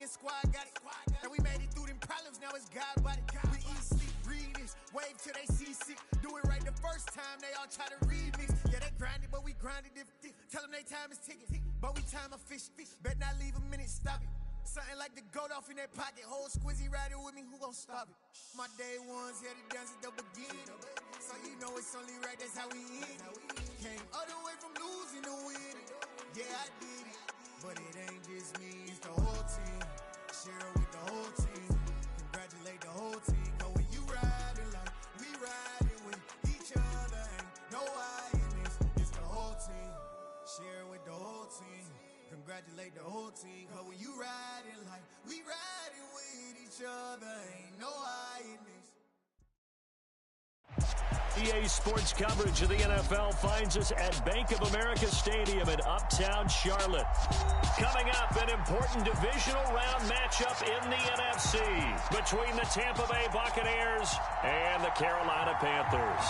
Squad got it. And we made it through them problems, now it's God body. We eat, sleep, read this, wave till they see sick. Do it right the first time, they all try to remix. Yeah, they grinded, but we grinded different. Tell them they time is ticking, but we time a fish. Bet not leave a minute, stop it. Something like the goat off in that pocket. Whole squizzy riding with me, who gon' stop it? My day ones here to dance at the beginning. So you know it's only right, that's how we end. Came all the way from losing to winning. Yeah, I did it. But it ain't just me, it's the whole team. Share with the whole team. Congratulate the whole team. Cause when you riding like we riding with each other, ain't no I in this. It's the whole team. Share with the whole team. Congratulate the whole team. Cause when you riding like we riding with each other, ain't no I in this. EA Sports coverage of the NFL finds us at Bank of America Stadium in Uptown Charlotte. Coming up, an important divisional round matchup in the NFC between the Tampa Bay Buccaneers and the Carolina Panthers.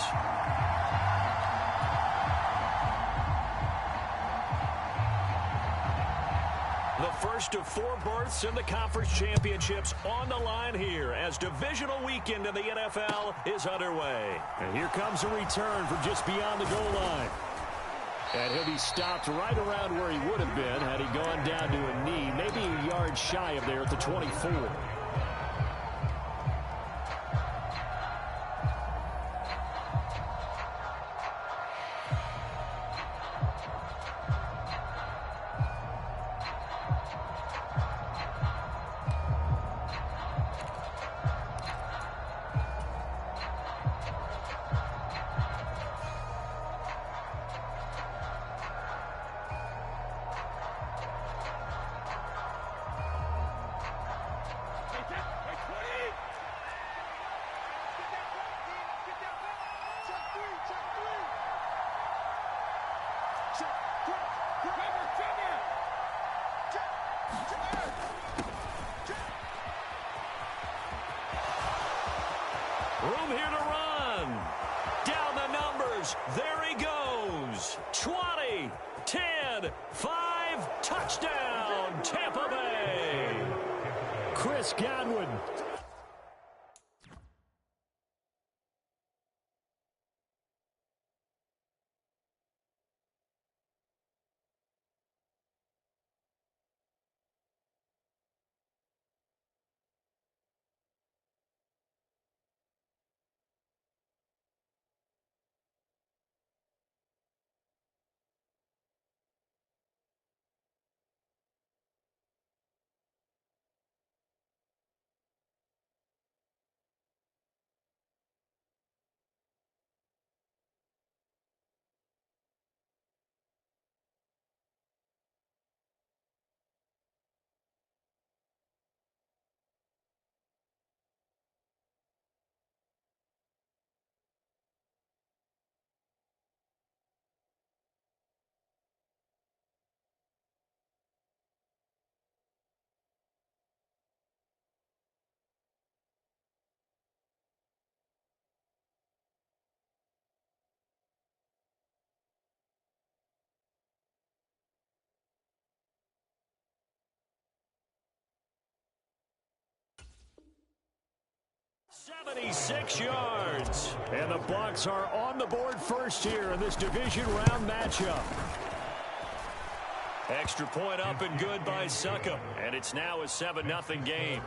The first of 4 berths in the conference championships on the line here as divisional weekend in the NFL is underway. And here comes a return from just beyond the goal line. And he'll be stopped right around where he would have been had he gone down to a knee, maybe a yard shy of there at the 24. Room here to run. Down the numbers. There he goes. 20, 10, 5, touchdown, Tampa Bay. Chris Godwin. .76 yards. And the Bucs are on the board first here in this division round matchup. Extra point up and good by Succop. And it's now a 7-0 game.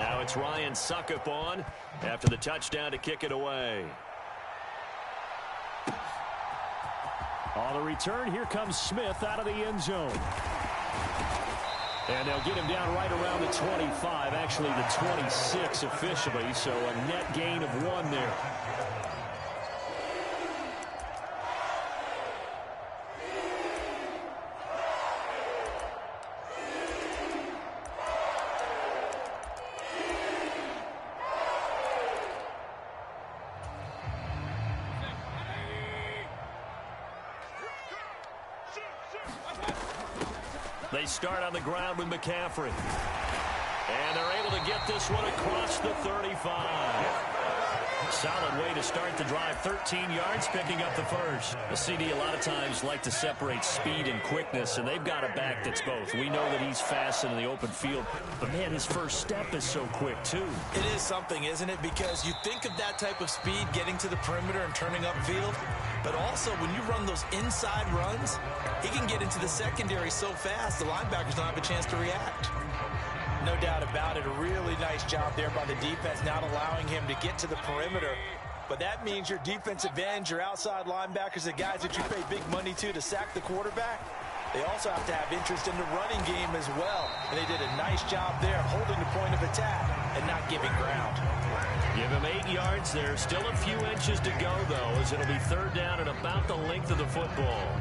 Now it's Ryan Succop on after the touchdown to kick it away. On the return, here comes Smith out of the end zone. And they'll get him down right around the 25, actually the 26 officially, so a net gain of 1 there. They start on the ground with McCaffrey. And they're able to get this one across the 35. Solid way to start the drive. 13 yards, picking up the first. The CD a lot of times like to separate speed and quickness, and they've got a back that's both. We know that he's fast in the open field, but, man, his first step is so quick, too. It is something, isn't it? Because you think of that type of speed getting to the perimeter and turning upfield, but also when you run those inside runs, he can get into the secondary so fast the linebackers don't have a chance to react. No doubt about it. A really nice job there by the defense, not allowing him to get to the perimeter. But that means your defensive ends, your outside linebackers, the guys that you pay big money to sack the quarterback, they also have to have interest in the running game as well. And they did a nice job there holding the point of attack and not giving ground. Give him 8 yards there. Still a few inches to go, though, as it'll be third down at about the length of the football.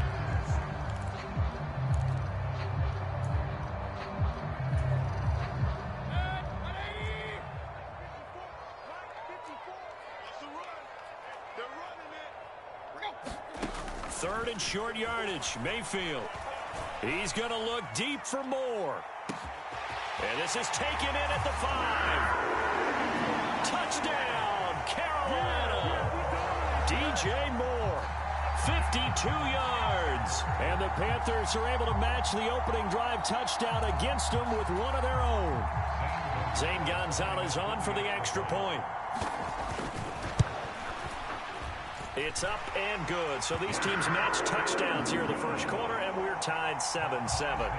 Third and short yardage. Mayfield. He's going to look deep for more. And this is taken in at the 5. Touchdown, Carolina. DJ Moore, 52 yards. And the Panthers are able to match the opening drive touchdown against them with one of their own. Zane Gonzalez on for the extra point. It's up and good. So these teams match touchdowns here in the first quarter, and we're tied 7-7.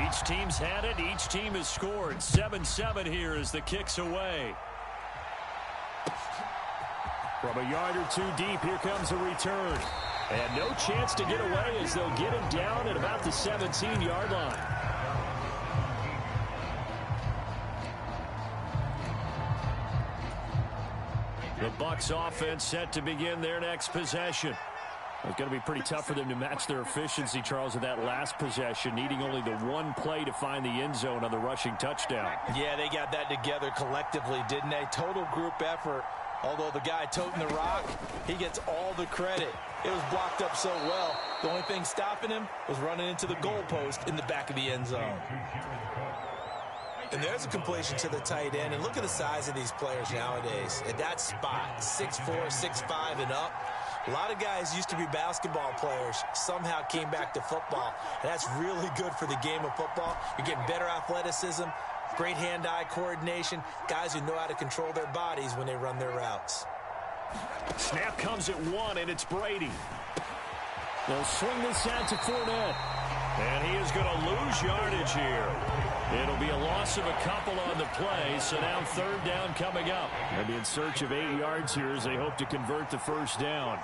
Each team's had it. Each team has scored. 7-7 here as the kick's away. From a yard or two deep, here comes a return. And no chance to get away as they'll get him down at about the 17-yard line. The Bucs offense set to begin their next possession. It's going to be pretty tough for them to match their efficiency, Charles, with that last possession, needing only the one play to find the end zone on the rushing touchdown. Yeah, they got that together collectively, didn't they? Total group effort. Although the guy toting the rock, he gets all the credit. It was blocked up so well. The only thing stopping him was running into the goalpost in the back of the end zone. And there's a completion to the tight end. And look at the size of these players nowadays. At that spot, 6'4", 6'5", and up. A lot of guys used to be basketball players, somehow came back to football. And that's really good for the game of football. You're getting better athleticism, great hand-eye coordination, guys who know how to control their bodies when they run their routes. Snap comes at 1, and it's Brady. They'll swing this out to Fournette. And he is going to lose yardage here. It'll be a loss of a couple on the play, so now third down coming up. They'll be in search of 8 yards here as they hope to convert the first down.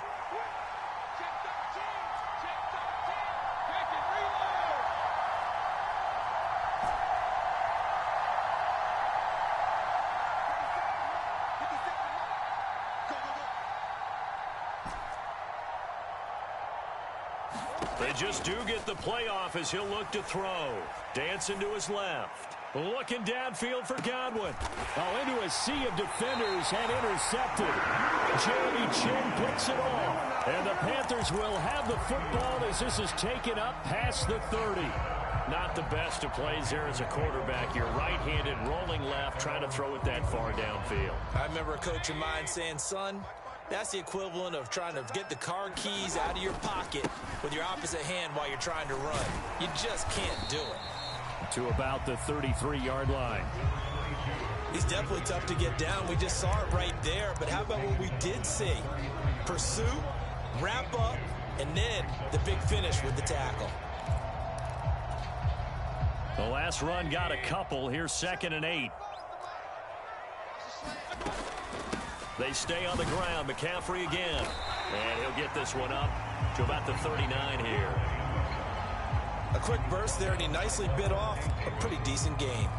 They just do get the playoff as he'll look to throw. Dancing to his left. Looking downfield for Godwin. Oh, into a sea of defenders and intercepted. Jeremy Chin picks it off. And the Panthers will have the football as this is taken up past the 30. Not the best of plays there as a quarterback. You're right-handed, rolling left, trying to throw it that far downfield. I remember a coach of mine saying, son, that's the equivalent of trying to get the car keys out of your pocket with your opposite hand while you're trying to run. You just can't do it. To about the 33-yard line. He's definitely tough to get down. We just saw it right there. But how about what we did see? Pursuit, wrap up, and then the big finish with the tackle. The last run got a couple. Here's 2nd and 8. They stay on the ground. McCaffrey again. And he'll get this one up to about the 39 here. A quick burst there, and he nicely bit off a pretty decent gain.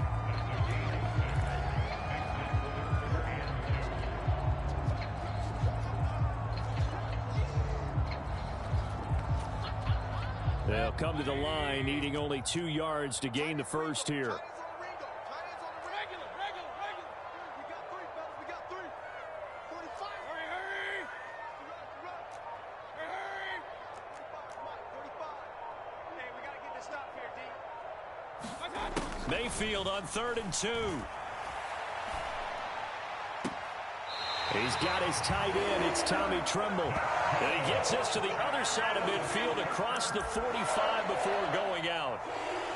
They'll come to the line, needing only 2 yards to gain the first here. Mayfield on 3rd and 2. He's got his tight end. It's Tommy Tremble. And he gets this to the other side of midfield across the 45 before going out.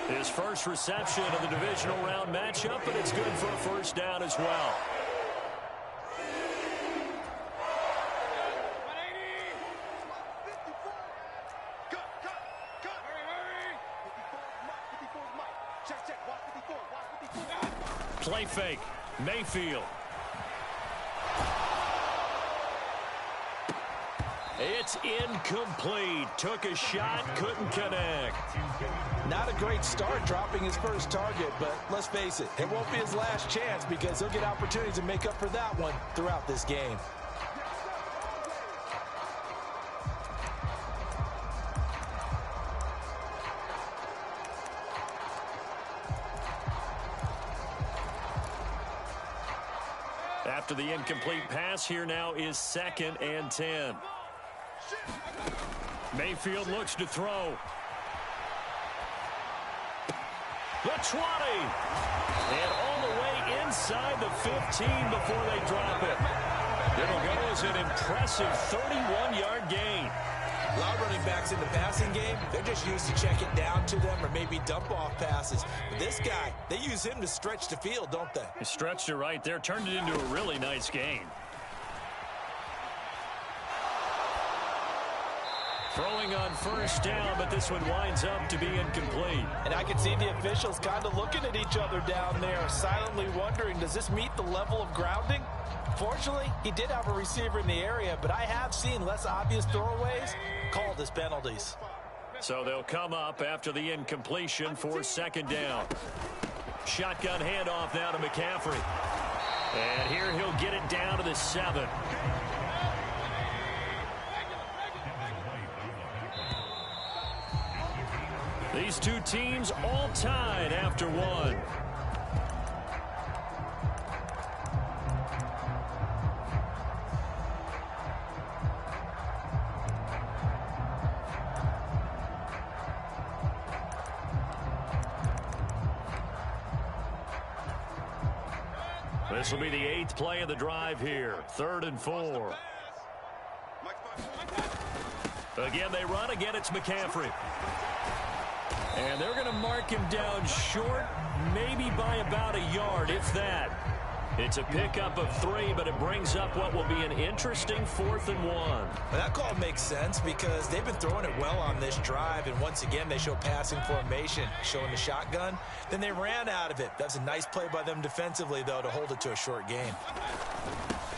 His first reception of the divisional round matchup, but it's good for a first down as well. Play fake. Mayfield. It's incomplete. Took a shot, couldn't connect. Not a great start dropping his first target, but let's face it, it won't be his last chance because he'll get opportunities to make up for that one throughout this game. After the incomplete pass, here now is 2nd and 10. Mayfield looks to throw. The 20. And all the way inside the 15 before they drop it. It'll go as an impressive 31-yard gain. A lot of running backs in the passing game, they're just used to check it down to them or maybe dump-off passes. But this guy, they use him to stretch the field, don't they? He stretched it right there, turned it into a really nice gain. Throwing on first down, but this one winds up to be incomplete. And I can see the officials kind of looking at each other down there, silently wondering, does this meet the level of grounding? Fortunately, he did have a receiver in the area, but I have seen less obvious throwaways called as penalties. So they'll come up after the incompletion for 2nd down. Shotgun handoff now to McCaffrey. And here he'll get it down to the 7. These two teams all tied after one. This will be the 8th play of the drive here. 3rd and 4. Again, they run. Again, it's McCaffrey. And they're going to mark him down short, maybe by about a yard, if that. It's a pickup of 3, but it brings up what will be an interesting 4th and 1. Well, that call makes sense because they've been throwing it well on this drive, and once again, they show passing formation, showing the shotgun. Then they ran out of it. That's a nice play by them defensively, though, to hold it to a short game.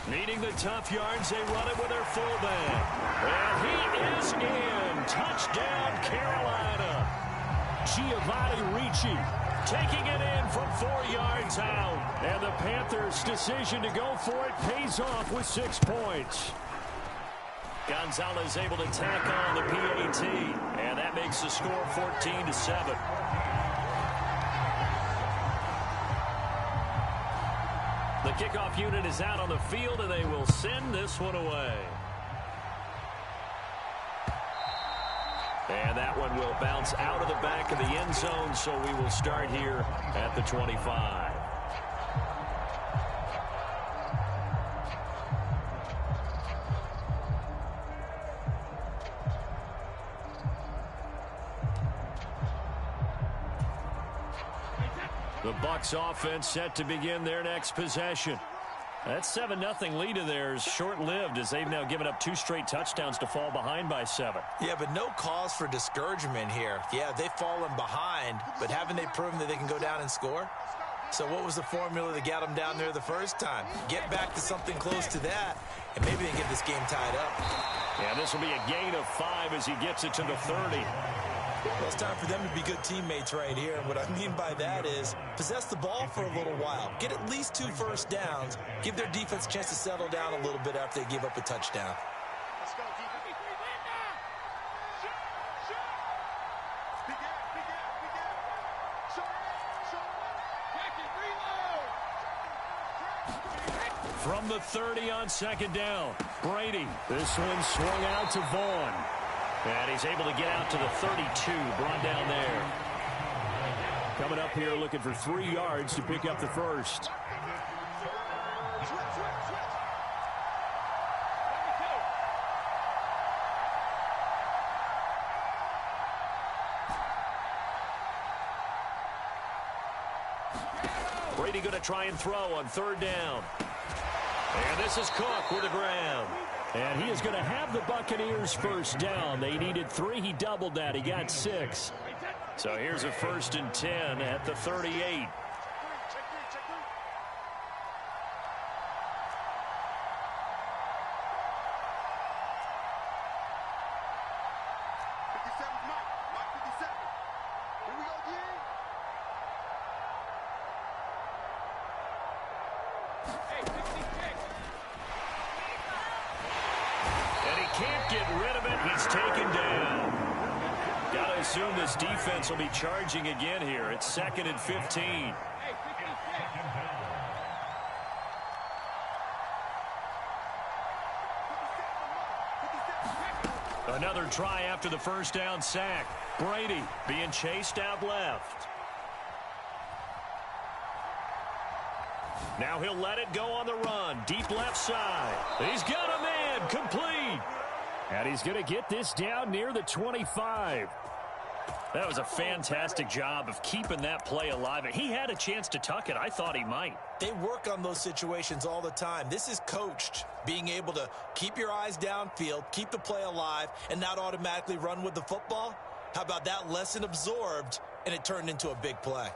Needing the tough yards, they run it with their fullback. And he is in. Touchdown, Carolina. Giovanni Ricci taking it in from 4 yards out. And the Panthers' decision to go for it pays off with 6 points. Gonzalez able to tack on the PAT. And that makes the score 14-7. The kickoff unit is out on the field, and they will send this one away. And that one will bounce out of the back of the end zone, so we will start here at the 25. The Bucs offense set to begin their next possession. That 7-0 lead of theirs short-lived as they've now given up 2 straight touchdowns to fall behind by 7. Yeah, but no cause for discouragement here. Yeah, they've fallen behind, but haven't they proven that they can go down and score? So what was the formula that got them down there the first time? Get back to something close to that, and maybe they can get this game tied up. Yeah, this will be a gain of 5 as he gets it to the 30. Well, it's time for them to be good teammates right here. What I mean by that is possess the ball for a little while. Get at least 2 first downs. Give their defense a chance to settle down a little bit after they give up a touchdown. Let's go, defense. From the 30 on 2nd down, Brady. This one swung out to Vaughn. And he's able to get out to the 32, brought down there. Coming up here looking for 3 yards to pick up the first. Brady going to try and throw on 3rd down. And this is Cook with the ground. And he is going to have the Buccaneers first down. They needed 3. He doubled that. He got 6. So here's a 1st and 10 at the 38. This defense will be charging again here. It's 2nd and 15. Another try after the first down sack. Brady being chased out left. Now he'll let it go on the run. Deep left side. He's got a man. Complete. And he's going to get this down near the 25. That was a fantastic job of keeping that play alive. He had a chance to tuck it. I thought he might. They work on those situations all the time. This is coached, being able to keep your eyes downfield, keep the play alive, and not automatically run with the football. How about that lesson absorbed, and it turned into a big play?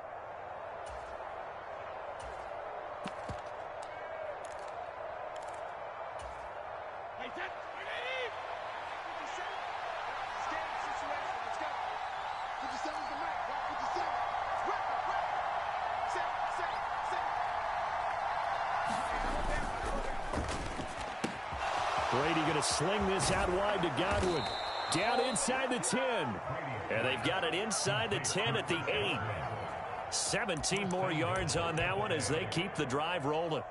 Brady going to sling this out wide to Godwin. Down inside the 10. And they've got it inside the 10 at the 8. 17 more yards on that one as they keep the drive rolling.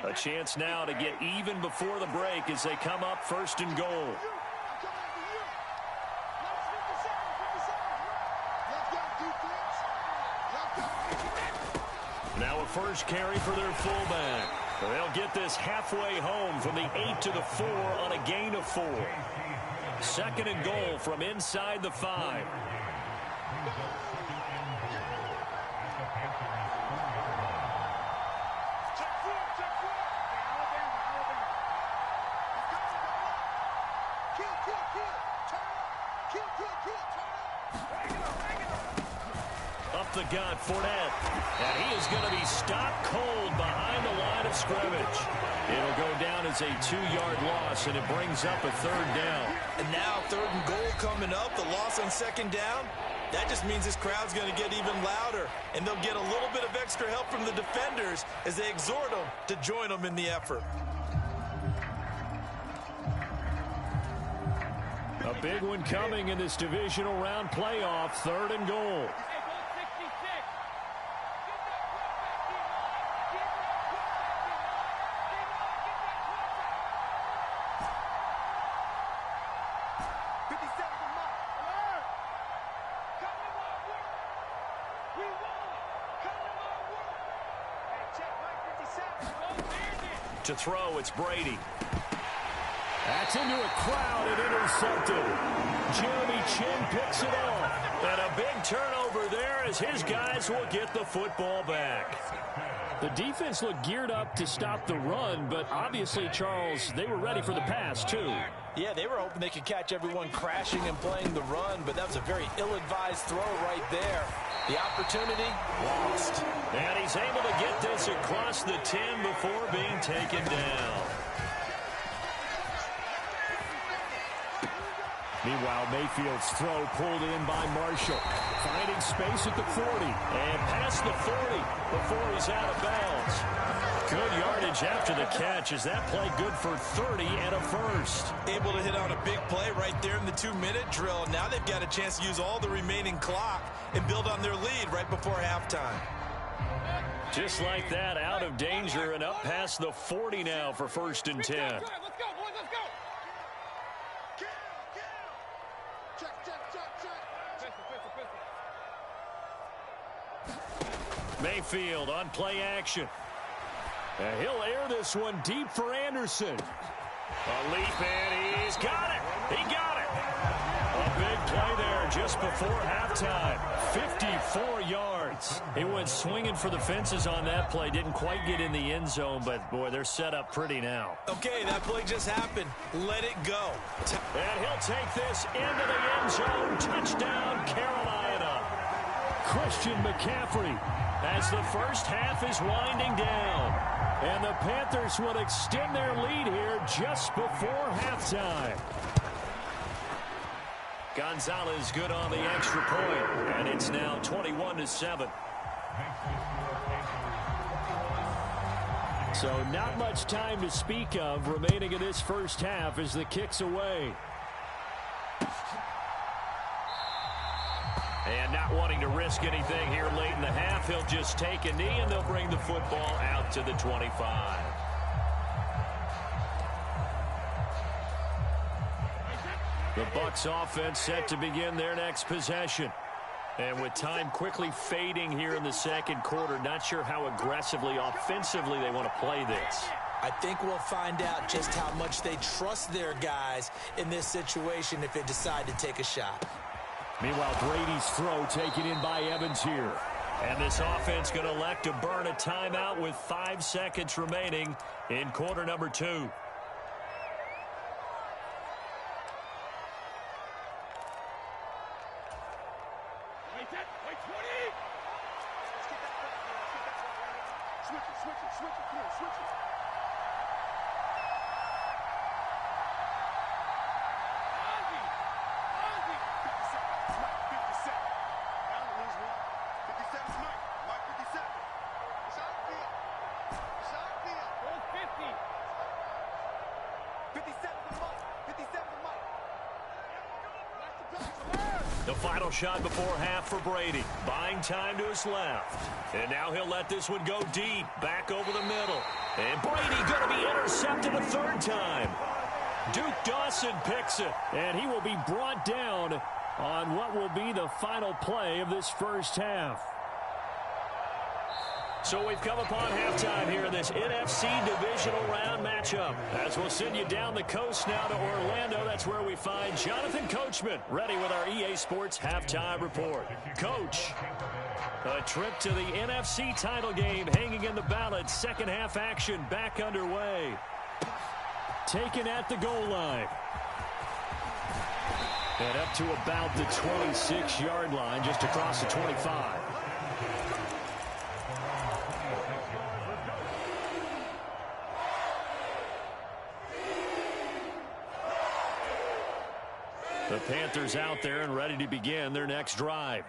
A chance now to get even before the break as they come up 1st and goal. Now a first carry for their fullback. They'll get this halfway home from the 8 to the 4 on a gain of 4. 2nd and goal from inside the 5. Up the gut, Fournette. And he is going to be stopped cold behind the line of scrimmage. It'll go down as a 2-yard loss, and it brings up a 3rd down. And now 3rd and goal coming up, the loss on 2nd down. That just means this crowd's going to get even louder, and they'll get a little bit of extra help from the defenders as they exhort them to join them in the effort. A big one coming in this divisional round playoff, 3rd and goal. To throw, it's Brady. That's into a crowd and intercepted. Jeremy Chin picks it off. And a big turnover there as his guys will get the football back. The defense looked geared up to stop the run, but obviously, Charles, they were ready for the pass, too. Yeah, they were hoping they could catch everyone crashing and playing the run, but that was a very ill-advised throw right there. The opportunity lost. And he's able to get this across the 10 before being taken down. Meanwhile, Mayfield's throw pulled in by Marshall. Finding space at the 40. And past the 40 before he's out of bounds. Good yardage after the catch as that play good for 30 and a first. Able to hit on a big play right there in the 2-minute drill. Now they've got a chance to use all the remaining clock and build on their lead right before halftime. Just like that, out of danger and up past the 40 now for 1st and 10. Let's go, boys, let's go. Mayfield on play action. And he'll air this one deep for Anderson. A leap, and he's got it. He got it. A big play there just before halftime. 54 yards. He went swinging for the fences on that play. Didn't quite get in the end zone, but, boy, they're set up pretty now. Okay, that play just happened. Let it go. And he'll take this into the end zone. Touchdown, Carolina. Christian McCaffrey as the first half is winding down. And the Panthers will extend their lead here just before halftime. Gonzalez good on the extra point, and it's now 21-7. So not much time to speak of remaining in this first half as the kick's away. And not wanting to risk anything here late in the half, he'll just take a knee, and they'll bring the football out to the 25. The Bucs offense set to begin their next possession. And with time quickly fading here in the second quarter, not sure how aggressively, offensively they want to play this. I think we'll find out just how much they trust their guys in this situation if they decide to take a shot. Meanwhile, Brady's throw taken in by Evans here. And this offense going to elect to burn a timeout with 5 seconds remaining in quarter number 2. The final shot before half for Brady. Buying time to his left. And now he'll let this one go deep. Back over the middle. And Brady going to be intercepted a third time. Duke Dawson picks it. And he will be brought down on what will be the final play of this first half. So we've come upon halftime here in this NFC Divisional Round matchup. As we'll send you down the coast now to Orlando, that's where we find Jonathan Coachman ready with our EA Sports Halftime Report. Coach, a trip to the NFC title game hanging in the balance. Second half action back underway. Taken at the goal line. And up to about the 26-yard line, just across the 25. The Panthers out there and ready to begin their next drive.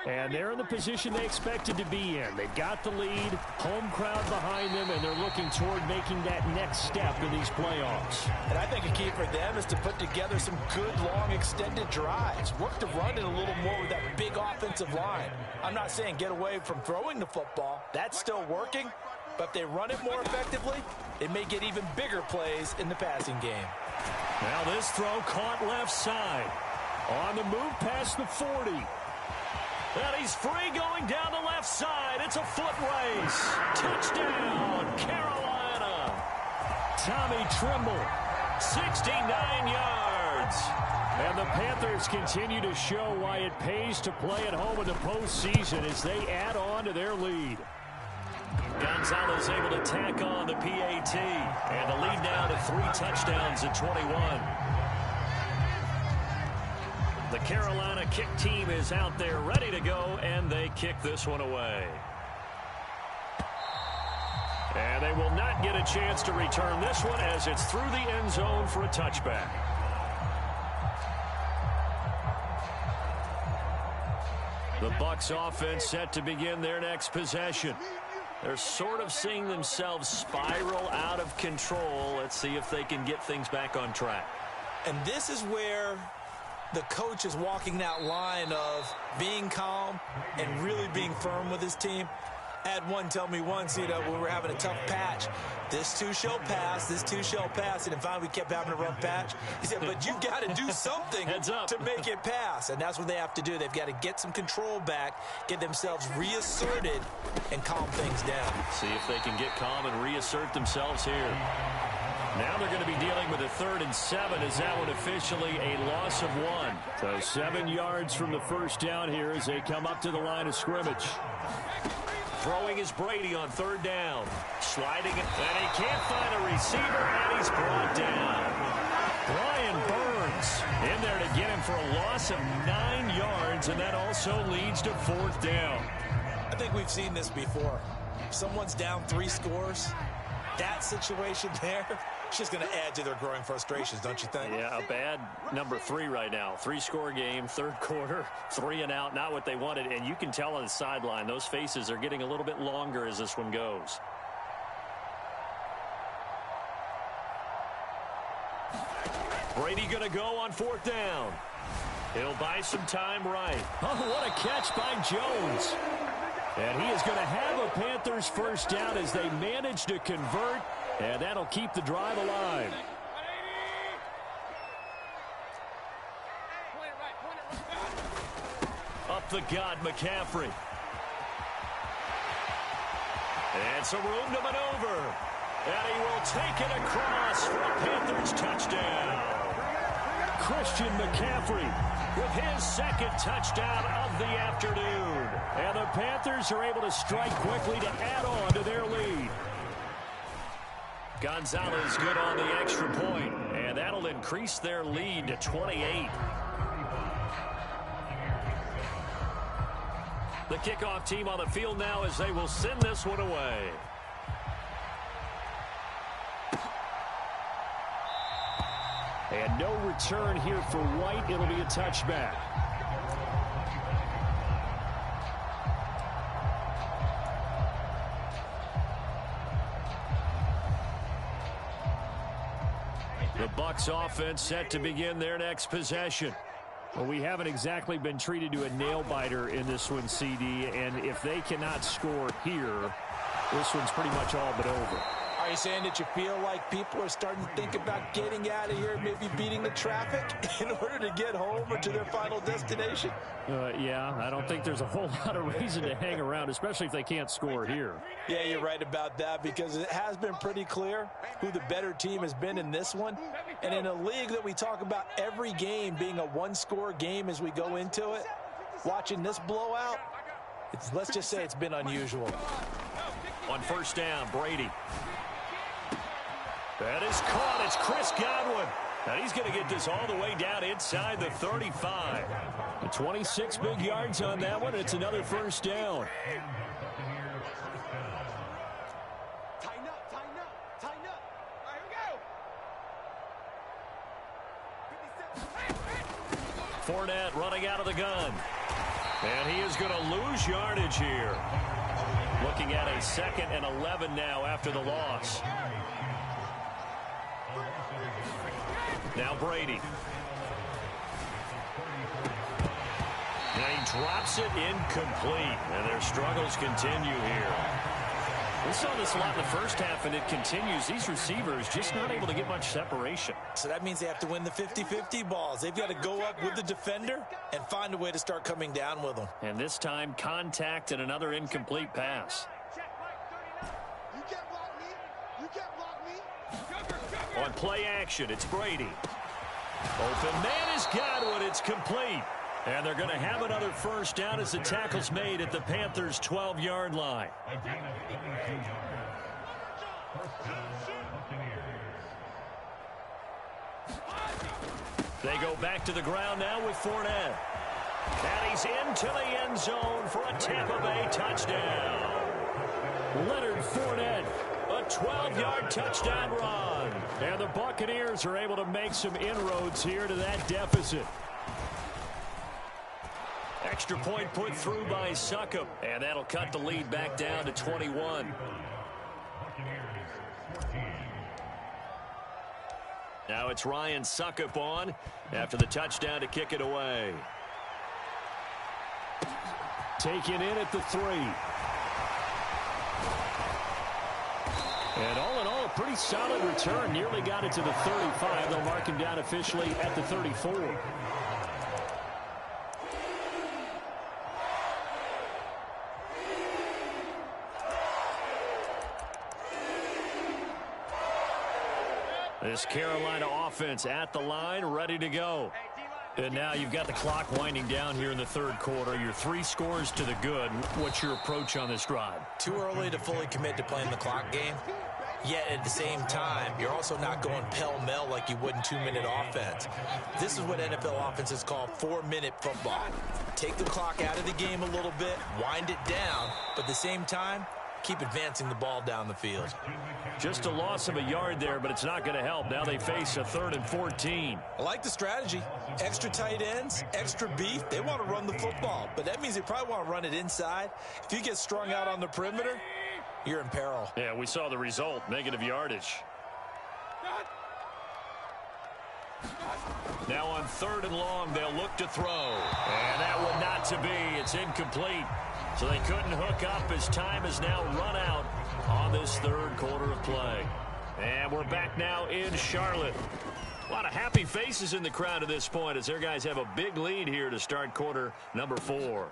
And they're in the position they expected to be in. They've got the lead, home crowd behind them, and they're looking toward making that next step in these playoffs. And I think a key for them is to put together some good, long, extended drives. Work to run it a little more with that big offensive line. I'm not saying get away from throwing the football. That's still working. But if they run it more effectively, it may get even bigger plays in the passing game. Now this throw caught left side. On the move past the 40. And he's free going down the left side. It's a foot race. Touchdown, Carolina. Tommy Tremble, 69 yards. And the Panthers continue to show why it pays to play at home in the postseason as they add on to their lead. Gonzalez able to tack on the PAT. And the lead now to 3 touchdowns at 21. The Carolina kick team is out there ready to go, and they kick this one away. And they will not get a chance to return this one as it's through the end zone for a touchback. The Bucs offense set to begin their next possession. They're sort of seeing themselves spiral out of control. Let's see if they can get things back on track. And this is where the coach is walking that line of being calm and really being firm with his team. Had one tell me once, when we were having a tough patch, this too shall pass, this too shall pass. And finally we kept having a rough patch. He said, but you've got to do something to make it pass. And that's what they have to do. They've got to get some control back, get themselves reasserted, and calm things down. See if they can get calm and reassert themselves here. Now they're going to be dealing with a 3rd and 7 as that one officially a loss of 1. So 7 yards from the first down here as they come up to the line of scrimmage. Throwing is Brady on 3rd down. Sliding it, and he can't find a receiver, and he's brought down. Brian Burns in there to get him for a loss of 9 yards, and that also leads to 4th down. I think we've seen this before. If someone's down 3 scores, that situation there, it's just going to add to their growing frustrations, don't you think? Yeah, a bad number 3 right now. 3-score game, 3rd quarter, 3 and out, not what they wanted. And you can tell on the sideline, those faces are getting a little bit longer as this one goes. Brady going to go on 4th down. He'll buy some time right. Oh, what a catch by Jones. And he is going to have a Panthers first down as they manage to convert, and that'll keep the drive alive. Up the gut, McCaffrey. And some room to maneuver. And he will take it across for a Panthers touchdown. Christian McCaffrey with his 2nd touchdown of the afternoon. And the Panthers are able to strike quickly to add on to their lead. Gonzalez good on the extra point, and that'll increase their lead to 28. The kickoff team on the field now as they will send this one away. And no return here for White. It'll be a touchback. The Bucs offense set to begin their next possession. Well, we haven't exactly been treated to a nail-biter in this one, CD, and if they cannot score here, this one's pretty much all but over. Are you saying that you feel like people are starting to think about getting out of here, maybe beating the traffic in order to get home or to their final destination? Yeah, I don't think there's a whole lot of reason to hang around, especially if they can't score here. Yeah, you're right about that because it has been pretty clear who the better team has been in this one. And in a league that we talk about every game being a one-score game as we go into it, watching this blowout, let's just say it's been unusual. On 1st down, Brady. That is caught. It's Chris Godwin. And he's going to get this all the way down inside the 35. 26 big yards on that one. It's another 1st down. Tighten up, tighten up, tighten up. All right, here we go. Fournette running out of the gun. And he is going to lose yardage here. Looking at a 2nd and 11 now after the loss. Now Brady. And he drops it incomplete. And their struggles continue here. We saw this a lot in the first half, and it continues. These receivers just not able to get much separation. So that means they have to win the 50-50 balls. They've got to go up with the defender and find a way to start coming down with them. And this time, contact and another incomplete pass. On play action, it's Brady. Open man is Godwin. It's complete. And they're going to have another 1st down as the tackle's made at the Panthers' 12-yard line. They go back to the ground now with Fournette. And he's into the end zone for a Tampa Bay touchdown. Leonard Fournette, a 12-yard touchdown run. And the Buccaneers are able to make some inroads here to that deficit. Extra point put through by Succop. And that'll cut the lead back down to 21. Now it's Ryan Succop on after the touchdown to kick it away. Taken in at the 3. And all in all, a pretty solid return. Nearly got it to the 35. They'll mark him down officially at the 34. This Carolina offense at the line, ready to go. And now you've got the clock winding down here in the third quarter. Your 3 scores to the good. What's your approach on this drive? Too early to fully commit to playing the clock game. Yet at the same time, you're also not going pell-mell like you would in 2-minute offense. This is what NFL offenses call 4-minute football. Take the clock out of the game a little bit, wind it down, but at the same time, keep advancing the ball down the field. Just a loss of a yard there, but it's not going to help. Now they face a 3rd and 14. I like the strategy. Extra tight ends, extra beef. They want to run the football, but that means they probably want to run it inside. If you get strung out on the perimeter, you're in peril. Yeah, we saw the result, negative yardage. Now on 3rd and long, they'll look to throw. And that one not to be. It's incomplete. So they couldn't hook up as time is now run out on this third quarter of play. And we're back now in Charlotte. A lot of happy faces in the crowd at this point as their guys have a big lead here to start quarter number 4.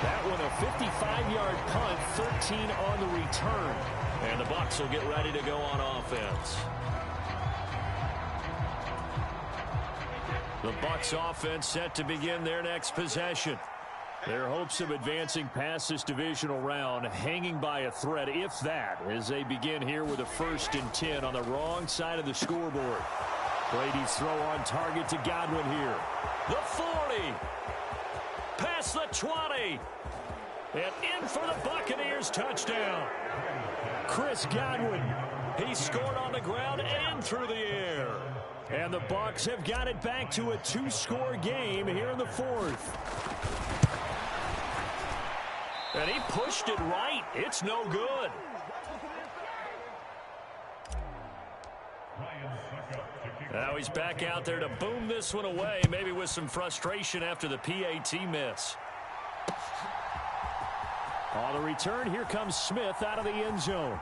That one a 55-yard punt, 13 on the return. And the Bucs will get ready to go on offense. The Bucs offense set to begin their next possession. Their hopes of advancing past this divisional round hanging by a thread, if that, as they begin here with a 1st and 10 on the wrong side of the scoreboard. Brady's throw on target to Godwin here. The 40. Past the 20. And in for the Buccaneers touchdown. Chris Godwin. He scored on the ground and through the air. And the Bucs have got it back to a 2-score game here in the 4th. And he pushed it right. It's no good. Now he's back out there to boom this one away, maybe with some frustration after the PAT miss. On the return, here comes Smith out of the end zone.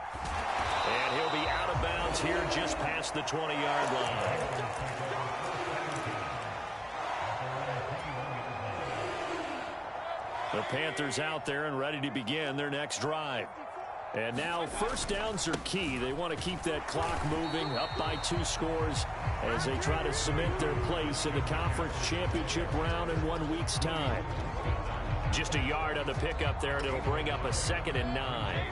And he'll be out of bounds here just past the 20-yard line. The Panthers out there and ready to begin their next drive. And now 1st downs are key. They want to keep that clock moving up by 2 scores as they try to cement their place in the conference championship round in 1 week's time. Just a yard on the pickup there, and it'll bring up a 2nd and 9.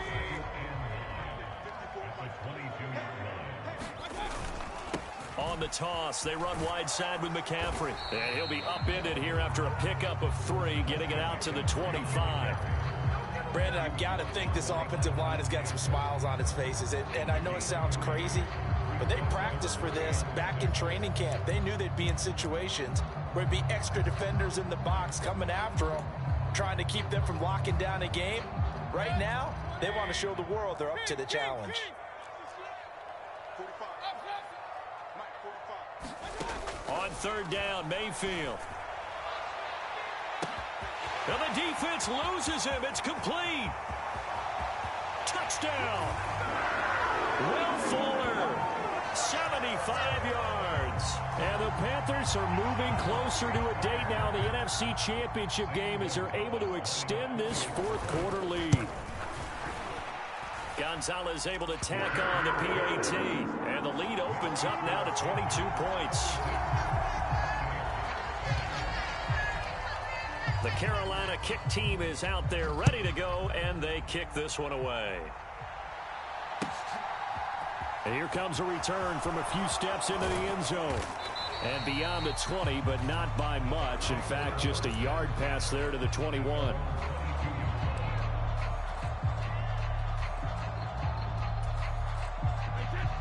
On the toss, they run wide side with McCaffrey. And he'll be upended here after a pickup of 3, getting it out to the 25. Brandon, I've got to think this offensive line has got some smiles on its faces. And I know it sounds crazy, but they practiced for this back in training camp. They knew they'd be in situations where there'd be extra defenders in the box coming after them, trying to keep them from locking down a game. Right now, they want to show the world they're up to the challenge. On 3rd down, Mayfield. And the defense loses him. It's complete. Touchdown. Will Fuller, 75 yards. And the Panthers are moving closer to a date now in the NFC Championship game as they're able to extend this 4th quarter lead. Gonzalez able to tack on the PAT. And the lead opens up now to 22 points. The Carolina kick team is out there ready to go, and they kick this one away. And here comes a return from a few steps into the end zone. And beyond the 20, but not by much. In fact, just a yard pass there to the 21.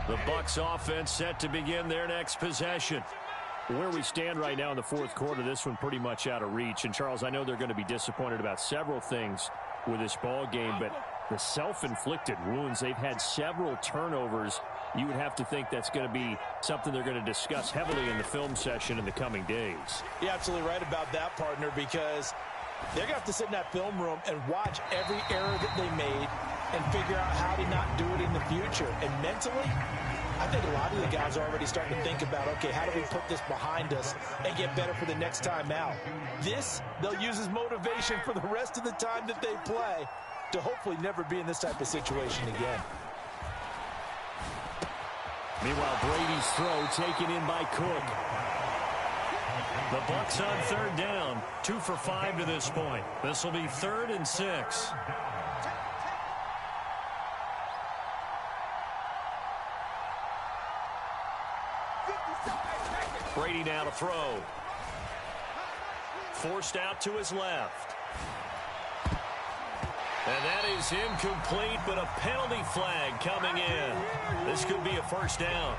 The Bucs offense set to begin their next possession. Where we stand right now in the 4th quarter, this one pretty much out of reach. And, Charles, I know they're going to be disappointed about several things with this ball game, but the self-inflicted wounds, they've had several turnovers. You would have to think that's going to be something they're going to discuss heavily in the film session in the coming days. You're absolutely right about that, partner, because They're going to have to sit in that film room and watch every error that they made and figure out how to not do it in the future. And mentally, I think a lot of the guys are already starting to think about, okay, how do we put this behind us and get better for the next time out? This, they'll use as motivation for the rest of the time that they play to hopefully never be in this type of situation again. Meanwhile, Brady's throw taken in by Cook. The Bucs on third down, 2 for 5 to this point. This will be 3rd and 6. Brady now to throw. Forced out to his left. And that is incomplete, but a penalty flag coming in. This could be a first down.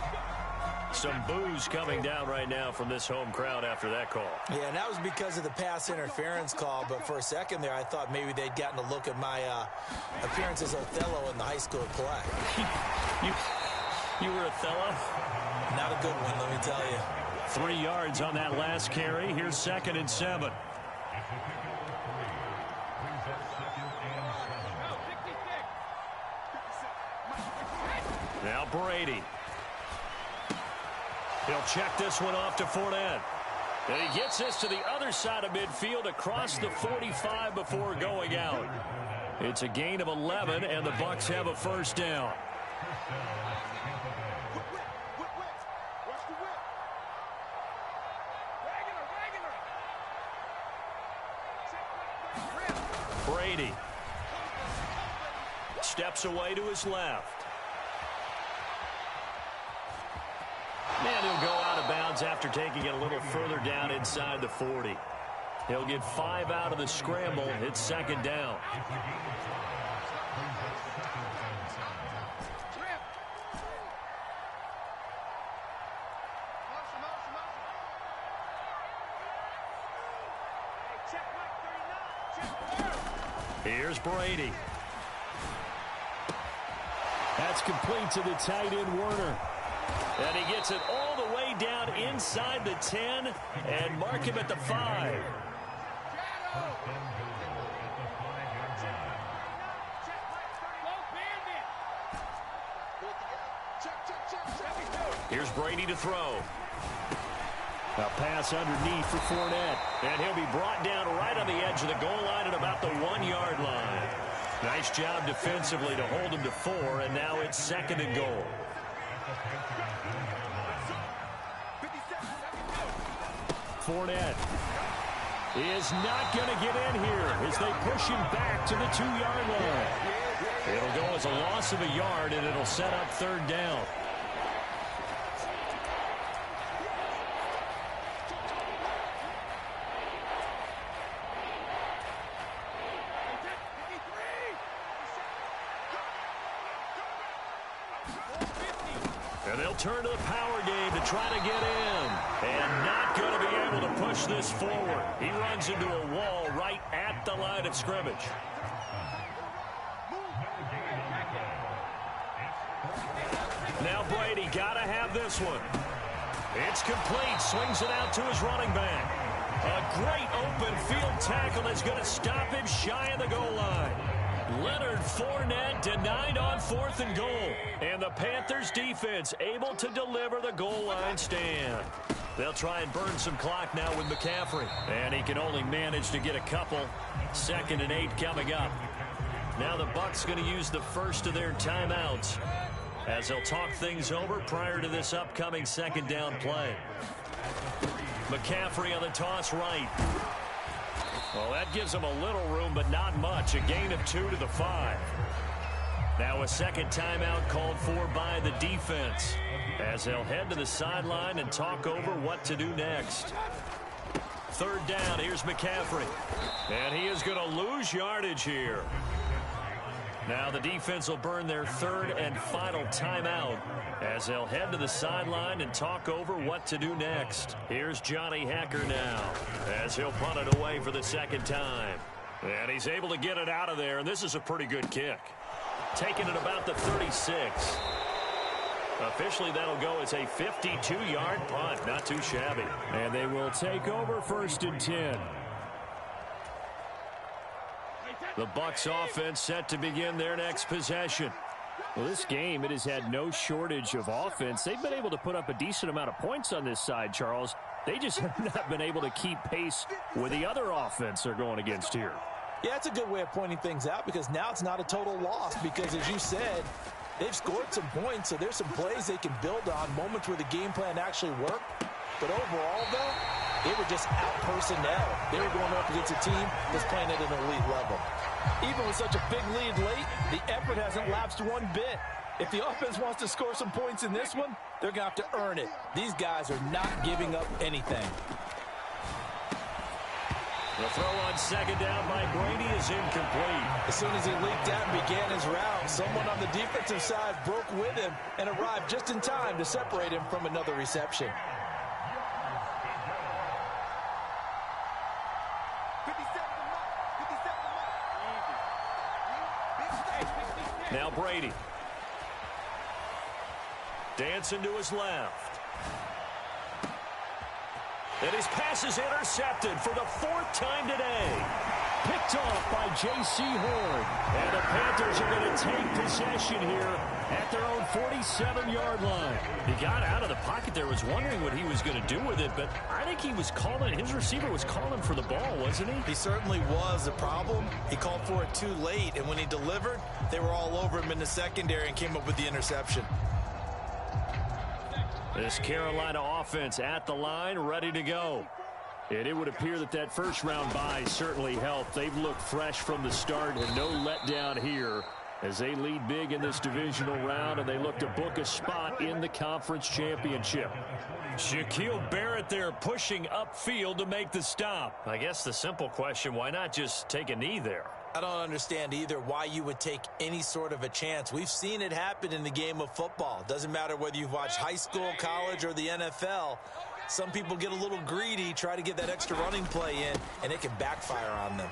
Some boos coming down right now from this home crowd after that call. Yeah, and that was because of the pass interference call, but for a second there, I thought maybe they'd gotten a look at my appearance as Othello in the high school play. You were Othello? Not a good one, let me tell you. 3 yards on that last carry. Here's 2nd and 7. Now Brady. He'll check this one off to Fournette. And he gets this to the other side of midfield across the 45 before going out. It's a gain of 11, and the Bucs have a first down. Brady steps away to his left. And he'll go out of bounds after taking it a little further down inside the 40. He'll get 5 out of the scramble. It's 2nd down. Here's Brady. That's complete to the tight end, Werner. And he gets it all the way down inside the 10 and mark him at the 5. Here's Brady to throw. A pass underneath for Fournette. And he'll be brought down right on the edge of the goal line at about the 1-yard line. Nice job defensively to hold him to 4, and now it's 2nd and goal. Fournette is not going to get in here as they push him back to the 2-yard line. It'll go as a loss of a yard, and it'll set up 3rd down. And they'll turn to the power game to try to get in. And not going to be able to push this forward. He runs into a wall right at the line of scrimmage. Now Brady got to have this one. It's complete. Swings it out to his running back. A great open field tackle that's going to stop him shy of the goal line. Leonard Fournette denied on 4th and goal. And the Panthers defense able to deliver the goal line stand. They'll try and burn some clock now with McCaffrey. And he can only manage to get a couple. 2nd and 8 coming up. Now the Bucs going to use the first of their timeouts as they'll talk things over prior to this upcoming 2nd down play. McCaffrey on the toss right. Well, that gives them a little room, but not much. A gain of 2 to the 5. Now a 2nd timeout called for by the defense as they'll head to the sideline and talk over what to do next. 3rd down, here's McCaffrey. And he is going to lose yardage here. Now the defense will burn their 3rd and final timeout as they'll head to the sideline and talk over what to do next. Here's Johnny Hecker now as he'll punt it away for the 2nd time. And he's able to get it out of there, and this is a pretty good kick. Taking it about the 36. Officially, that'll go as a 52-yard punt. Not too shabby. And they will take over 1st and 10. The Bucs offense set to begin their next possession. Well, this game, it has had no shortage of offense. They've been able to put up a decent amount of points on this side, Charles. They just have not been able to keep pace with the other offense they're going against here. Yeah, it's a good way of pointing things out because now it's not a total loss because, as you said, they've scored some points, so there's some plays they can build on, moments where the game plan actually worked. But overall, though, they were just out-personnel. They were going up against a team that's playing at an elite level. Even with such a big lead late, the effort hasn't lapsed one bit. If the offense wants to score some points in this one, they're going to have to earn it. These guys are not giving up anything. The throw on second down by Brady is incomplete. As soon as he leaked out and began his route, someone on the defensive side broke with him and arrived just in time to separate him from another reception. Now Brady. Dancing to his left. And his pass is intercepted for the 4th time today. Picked off by J.C. Horn. And the Panthers are going to take possession here at their own 47-yard line. He got out of the pocket there, was wondering what he was going to do with it, but I think he was calling, his receiver was calling for the ball, wasn't he? He certainly was. The problem, he called for it too late, and when he delivered, they were all over him in the secondary and came up with the interception. This Carolina offense at the line, ready to go. And it would appear that that first-round bye certainly helped. They've looked fresh from the start and no letdown here as they lead big in this divisional round, and they look to book a spot in the conference championship. Shaquille Barrett there pushing upfield to make the stop. I guess the simple question, why not just take a knee there? I don't understand either why you would take any sort of a chance. We've seen it happen in the game of football. It doesn't matter whether you've watched high school, college, or the NFL. Some people get a little greedy, try to get that extra running play in, and it can backfire on them.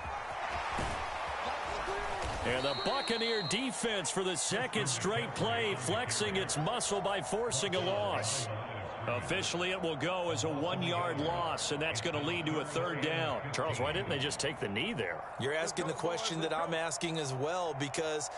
And the Buccaneer defense for the second straight play, flexing its muscle by forcing a loss. Officially, it will go as a 1-yard loss, and that's going to lead to a 3rd down. Charles, why didn't they just take the knee there? You're asking the question that I'm asking as well, because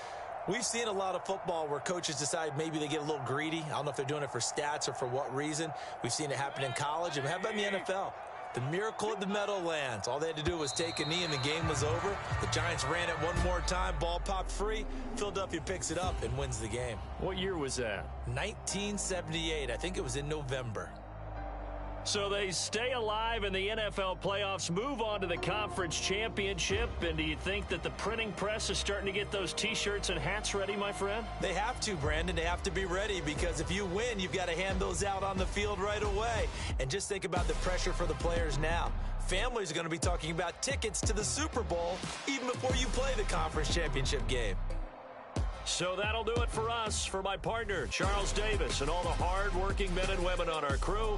we've seen a lot of football where coaches decide maybe they get a little greedy. I don't know if they're doing it for stats or for what reason. We've seen it happen in college, and how about in the NFL? The miracle at the Meadowlands. All they had to do was take a knee and the game was over. The Giants ran it one more time. Ball popped free. Philadelphia picks it up and wins the game. What year was that? 1978. I think it was in November. So they stay alive in the NFL playoffs, move on to the conference championship. And do you think that the printing press is starting to get those T-shirts and hats ready, my friend? They have to, Brandon. They have to be ready because if you win, you've got to hand those out on the field right away. And just think about the pressure for the players now. Families are going to be talking about tickets to the Super Bowl even before you play the conference championship game. So that'll do it for us. For my partner, Charles Davis, and all the hard-working men and women on our crew,